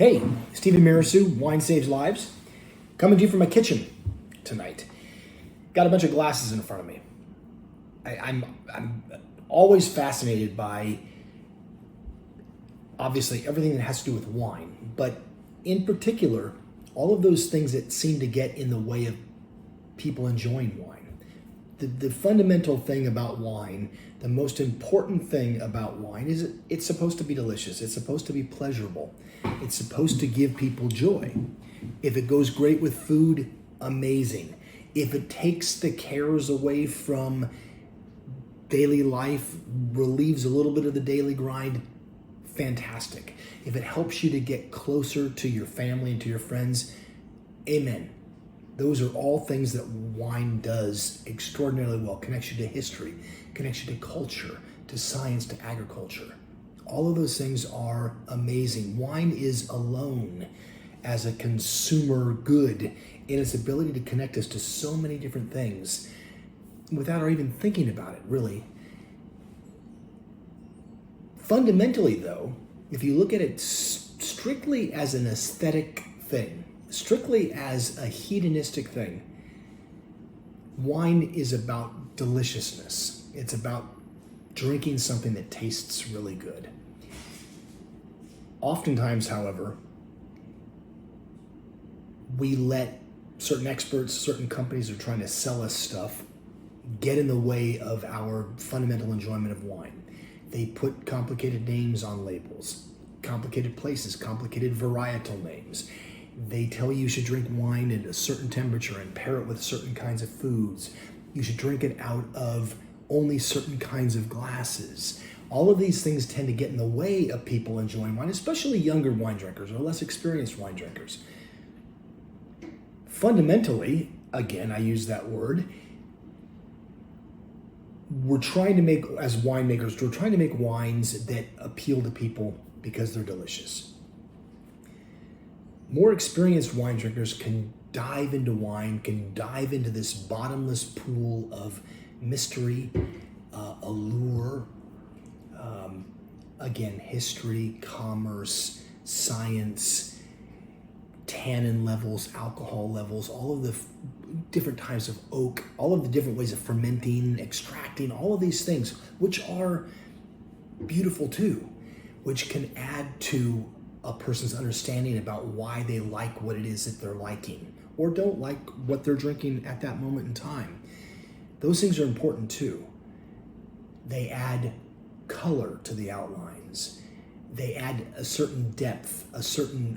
Hey, Stephen Mirassou, Wine Saves Lives, coming to you from my kitchen tonight. Got a bunch of glasses in front of me. I'm always fascinated by, obviously, everything that has to do with wine, but in particular, all of those things that seem to get in the way of people enjoying wine. The fundamental thing about wine, the most important thing about wine is it's supposed to be delicious. It's supposed to be pleasurable. It's supposed to give people joy. If it goes great with food, amazing. If it takes the cares away from daily life, relieves a little bit of the daily grind, fantastic. If it helps you to get closer to your family and to your friends, amen. Those are all things that wine does extraordinarily well. Connects you to history, connects you to culture, to science, to agriculture. All of those things are amazing. Wine is alone as a consumer good in its ability to connect us to so many different things without our even thinking about it, really. Fundamentally, though, if you look at it strictly as an aesthetic thing, strictly as a hedonistic thing, wine is about deliciousness. It's about drinking something that tastes really good. Oftentimes, however, we let certain experts, certain companies who are trying to sell us stuff get in the way of our fundamental enjoyment of wine. They put complicated names on labels, complicated places, complicated varietal names. They tell you should drink wine at a certain temperature and pair it with certain kinds of foods. You should drink it out of only certain kinds of glasses. All of these things tend to get in the way of people enjoying wine, especially younger wine drinkers or less experienced wine drinkers. Fundamentally, again, I use that word, we're trying to make, as winemakers, we're trying to make wines that appeal to people because they're delicious. More experienced wine drinkers can dive into wine, can dive into this bottomless pool of mystery, allure, again, history, commerce, science, tannin levels, alcohol levels, all of the different types of oak, all of the different ways of fermenting, extracting, all of these things, which are beautiful too, which can add to a person's understanding about why they like what it is that they're liking or don't like what they're drinking at that moment in time. Those things are important too. They add color to the outlines. They add a certain depth,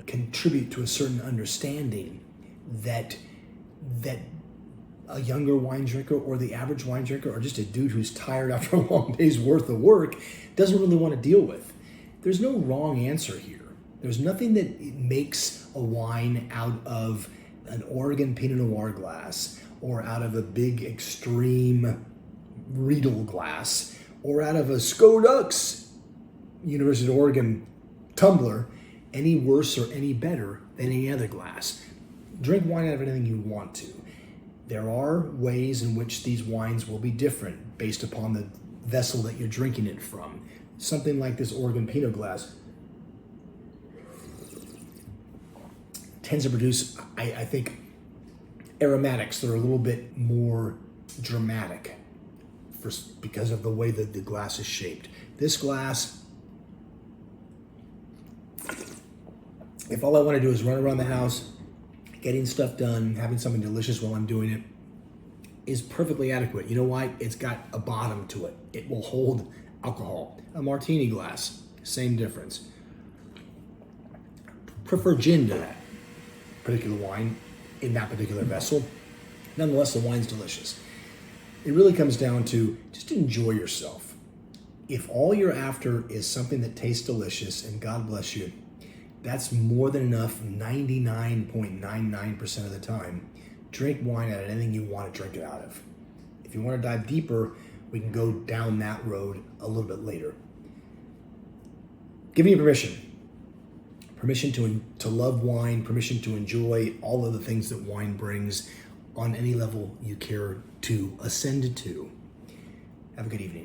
contribute to a certain understanding that a younger wine drinker or the average wine drinker or just a dude who's tired after a long day's worth of work doesn't really want to deal with. There's no wrong answer here. There's nothing that makes a wine out of an Oregon Pinot Noir glass or out of a big extreme Riedel glass or out of a Skodux University of Oregon tumbler any worse or any better than any other glass. Drink wine out of anything you want to. There are ways in which these wines will be different based upon the vessel that you're drinking it from. Something like this Oregon Pinot glass tends to produce, I think, aromatics that are a little bit more dramatic because of the way that the glass is shaped. This glass, if all I want to do is run around the house, getting stuff done, having something delicious while I'm doing it, is perfectly adequate. You know why? It's got a bottom to it. It will hold alcohol. A martini glass, same difference. Prefer gin to that particular wine in that particular vessel. Nonetheless, the wine's delicious. It really comes down to just enjoy yourself. If all you're after is something that tastes delicious, and God bless you, that's more than enough 99.99% of the time. Drink wine out of anything you want to drink it out of. If you want to dive deeper, we can go down that road a little bit later. Giving you permission to love wine, permission to enjoy all of the things that wine brings on any level you care to ascend to. Have a good evening.